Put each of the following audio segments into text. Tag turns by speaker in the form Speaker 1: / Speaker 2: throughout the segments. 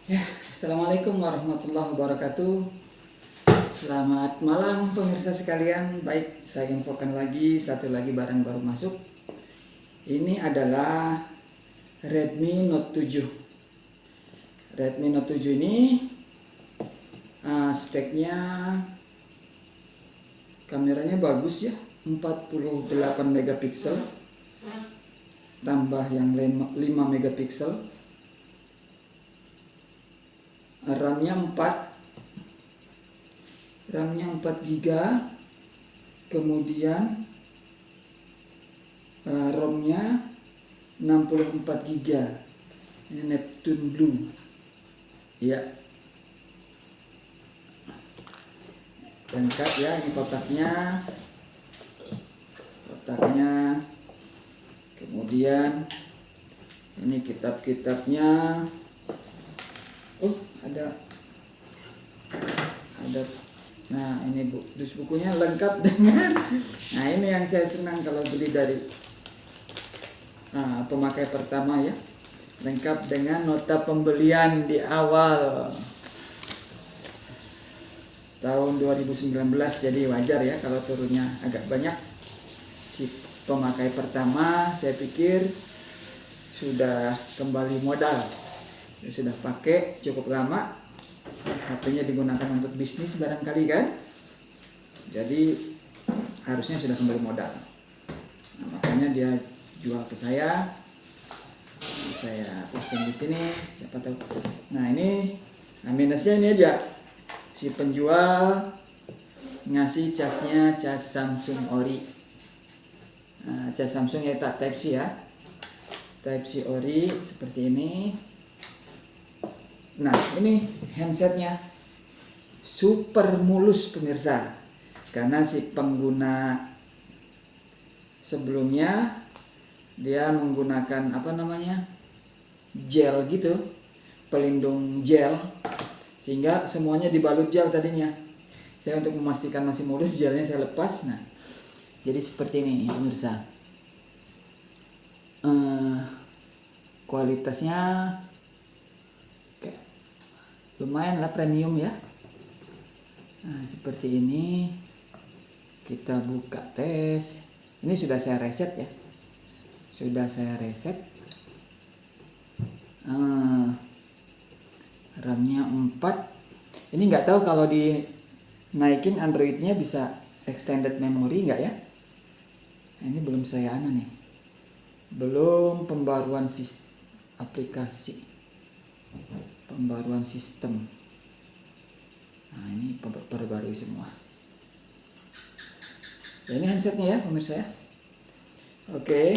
Speaker 1: Ya, Assalamualaikum warahmatullahi wabarakatuh. Selamat malam pemirsa sekalian. Baik, saya infokan lagi satu lagi barang baru masuk. Ini adalah Redmi Note 7. Redmi Note 7 ini speknya kameranya bagus ya, 48 megapiksel tambah yang 5 megapiksel. RAM-nya 4 GB, kemudian ROM-nya 64 GB. Ini Neptune Blue. Ya. Lengkap ya, ini kotaknya. Kemudian ini kitab-kitabnya. Oh, ada. Nah, ini dus bukunya lengkap dengan. Nah, ini yang saya senang kalau beli dari pemakai pertama ya. Lengkap dengan nota pembelian di awal tahun 2019, jadi wajar ya kalau turunnya agak banyak. Si pemakai pertama saya pikir sudah kembali modal. Sudah pakai cukup lama, HP-nya digunakan untuk bisnis barangkali kan, jadi harusnya sudah kembali modal. Nah, makanya dia jual ke saya posting di sini, siapa tahu. Nah, ini minusnya ini aja, si penjual ngasih casnya cas Samsung Ori. Cas Samsung ya, tak Type C ya, Type C Ori seperti ini. Nah, ini handsetnya super mulus pemirsa, karena si pengguna sebelumnya dia menggunakan gel gitu, pelindung gel, sehingga semuanya dibalut gel tadinya. Saya untuk memastikan masih mulus, gelnya saya lepas. Nah, jadi seperti ini pemirsa. Kualitasnya lumayan lah, premium ya. Nah, seperti ini. Kita buka tes. Ini sudah saya reset ya. RAM-nya 4. Ini nggak tahu kalau dinaikin Android-nya bisa extended memory nggak ya. Nah, ini belum saya nih. Belum pembaruan aplikasi. Pembaruan sistem. Nah, ini perbarui semua. Ya, ini handsetnya ya pemirsa ya. Oke.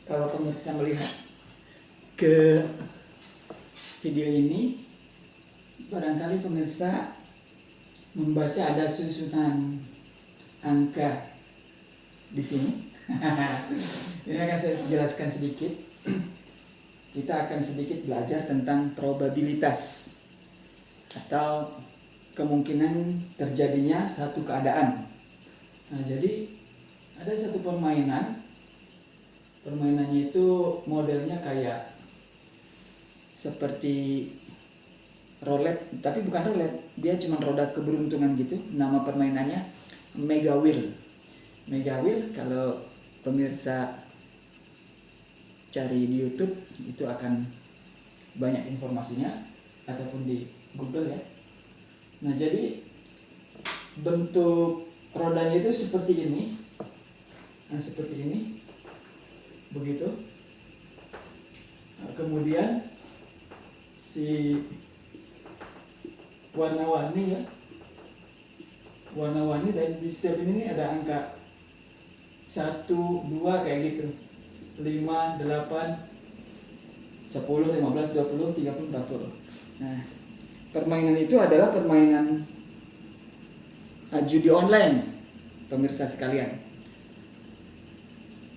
Speaker 1: Kalau pemirsa melihat ke video ini, barangkali pemirsa membaca ada susunan angka di sini. Ini akan saya jelaskan sedikit. Kita akan sedikit belajar tentang probabilitas atau kemungkinan terjadinya satu keadaan. Nah, jadi ada satu permainannya itu modelnya kayak seperti roulette, tapi bukan roulette, dia cuma roda keberuntungan gitu. Nama permainannya Mega Wheel. Kalau pemirsa cari di YouTube itu akan banyak informasinya, ataupun di Google ya. Nah, jadi bentuk rodanya itu seperti ini. Nah, seperti ini. Begitu. Nah, kemudian si warna-warni dan di setiap ini ada angka 1, 2 kayak gitu. 5, 8, 10, 15, 20, 30, 40. Nah, permainan itu adalah permainan judi online pemirsa sekalian.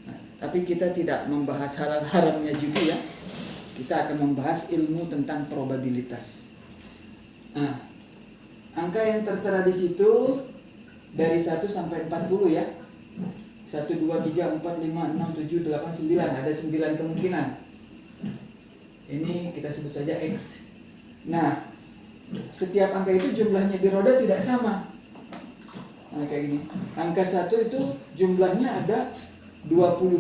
Speaker 1: Nah, tapi kita tidak membahas halal haramnya judi ya. Kita akan membahas ilmu tentang probabilitas. Nah, angka yang tertera di situ dari 1 sampai 40 ya. 1, 2, 3, 4, 5, 6, 7, 8, 9. Ada 9 kemungkinan. Ini kita sebut saja X. Nah, setiap angka itu jumlahnya di roda tidak sama. Nah, kayak gini. Angka 1 itu jumlahnya ada 20.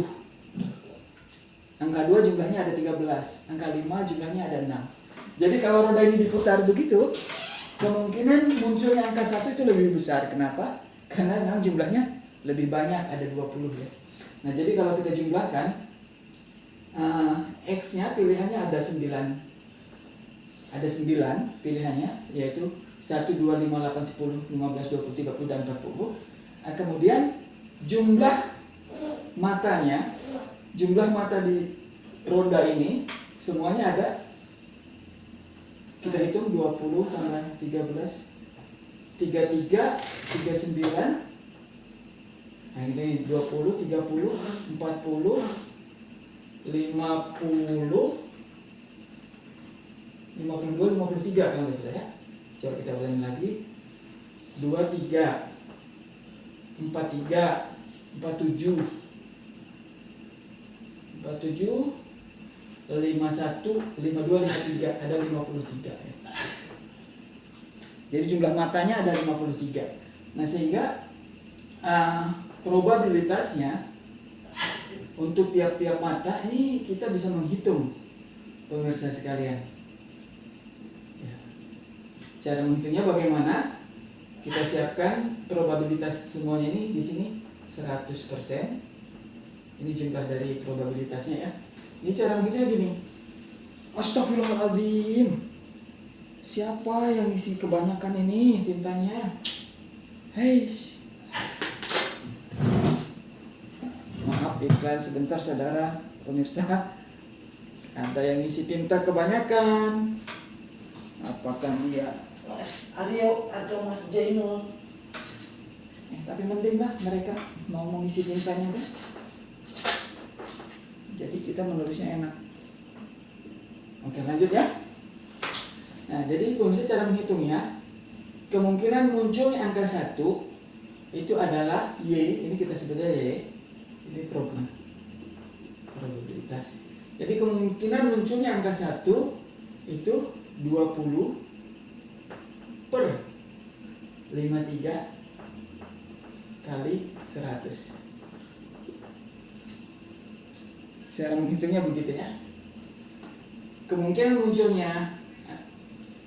Speaker 1: Angka 2 jumlahnya ada 13. Angka 5 jumlahnya ada 6. Jadi kalau roda ini diputar begitu, kemungkinan munculnya angka 1 itu lebih besar. Kenapa? Karena memang jumlahnya lebih banyak, ada 20 ya. Nah, jadi kalau kita jumlahkan X-nya pilihannya ada 9. Ada 9 pilihannya, yaitu 1, 2, 5, 8, 10, 15, 20, 30, dan 40. Nah, kemudian jumlah matanya, jumlah mata di roda ini semuanya ada. Kita hitung 20 tambah 13, 33, 39. Nah, ini 20, 30, 40, 50, 52, 53 kalau nggak salah ya. Coba kita ulangi lagi. 23, 43, 47, 47, 51, 52, 53, ada 53 ya. Jadi jumlah matanya ada 53. Nah, sehingga probabilitasnya untuk tiap-tiap mata ini kita bisa menghitung, pemirsa sekalian. Ya. Cara menghitungnya bagaimana? Kita siapkan probabilitas semuanya ini di sini 100%. Ini jumlah dari probabilitasnya ya. Ini cara menghitungnya gini. Astagfirullahaladzim. Siapa yang isi kebanyakan ini tintanya? Hei. Maaf iklan sebentar saudara pemirsa. Ada yang isi tinta kebanyakan. Apakah dia Mas Aryo atau Mas Jainul? Tapi mending lah mereka mau mengisi tintanya kan. Jadi kita menulisnya enak. Oke, lanjut ya. Nah, jadi pemirsa cara menghitungnya, kemungkinan munculnya angka 1 itu adalah Y. Ini kita sebutnya Y. Ini probabilitas. Jadi kemungkinan munculnya angka 1 itu 20 per 53 kali 100. Cara menghitungnya begitu ya. Kemungkinan munculnya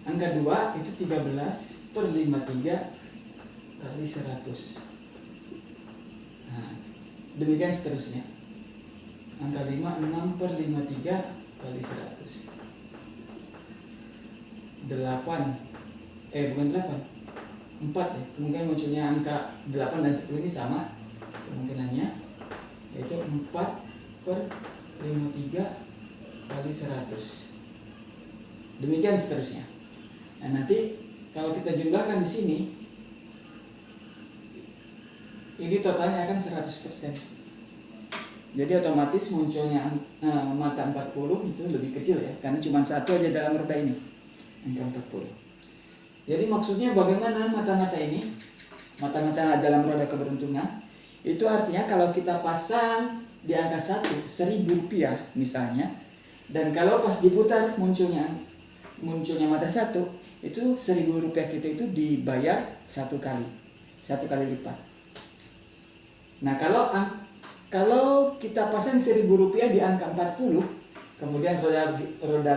Speaker 1: angka 2 itu 13 per 53 kali 100. Nah, demikian seterusnya. Angka 5, 6 per 53 kali 100. 8, bukan 8, 4 ya. Kemungkinan munculnya angka 8 dan 10 ini sama kemungkinannya, yaitu 4 per 53 kali 100. Demikian seterusnya. Nah, nanti kalau kita jumlahkan di sini, ini totalnya akan 100%. Jadi otomatis munculnya mata 40 itu lebih kecil ya, karena cuma satu aja dalam roda ini, angka 40. Jadi maksudnya bagaimana mata-mata ini, mata-mata dalam roda keberuntungan, itu artinya kalau kita pasang di angka 1, 1.000 rupiah misalnya, dan kalau pas diputar munculnya mata 1, itu 1.000 rupiah kita itu dibayar satu kali lipat. Nah, kalau kita pasang 1.000 rupiah di angka 40, kemudian roda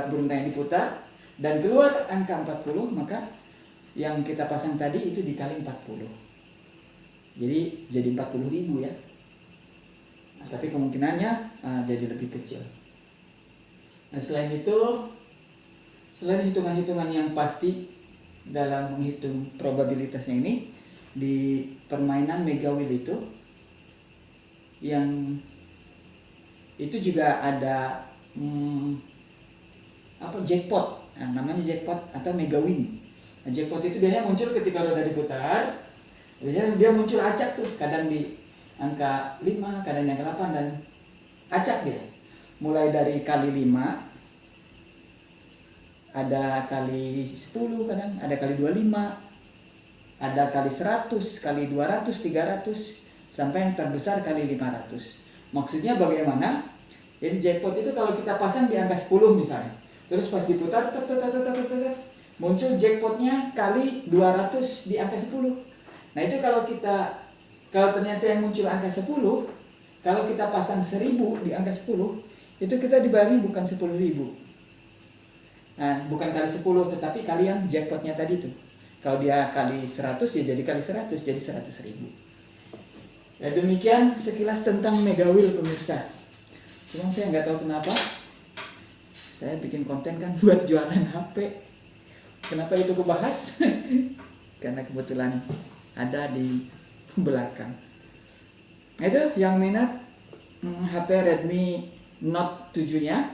Speaker 1: keberuntungan diputar dan keluar angka 40, maka yang kita pasang tadi itu dikali 40. Jadi 40.000 ya. Nah, tapi kemungkinannya jadi lebih kecil. Nah, selain hitungan-hitungan yang pasti dalam menghitung probabilitasnya ini, di permainan Mega Wheel itu juga ada jackpot. Nah, namanya jackpot atau Mega Win. Nah, jackpot itu biasanya muncul ketika roda diputar. Biasanya dia muncul acak tuh, kadang di angka 5, kadang di angka 8, dan acak gitu. Mulai dari kali 5, ada kali 10, kadang ada kali 25, ada kali 100, kali 200, 300, sampai yang terbesar kali 500. Maksudnya bagaimana? Jadi jackpot itu kalau kita pasang di angka 10 misalnya, terus pas diputar muncul jackpotnya kali 200 di angka 10. Nah itu kalau ternyata yang muncul angka 10, kalau kita pasang 1000 di angka 10, itu kita dibayarin bukan 10.000. Nah, bukan kali 10, tetapi kali yang jackpotnya tadi tuh. Kalau dia kali 100 ya jadi kali 100, jadi 100.000. Ya demikian sekilas tentang Mega Wheel pemirsa. Cuma saya nggak tahu kenapa saya bikin konten kan buat jualan HP. Kenapa itu kebahas? Karena kebetulan ada di belakang. Nah, itu yang minat HP Redmi Note 7 nya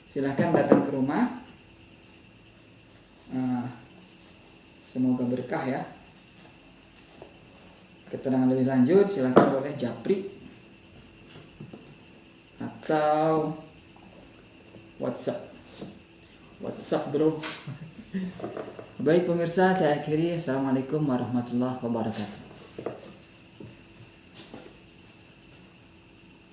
Speaker 1: silahkan datang ke rumah. Semoga berkah ya. Keterangan lebih lanjut silahkan boleh japri atau WhatsApp bro. Baik pemirsa, saya akhiri. Assalamualaikum warahmatullahi wabarakatuh.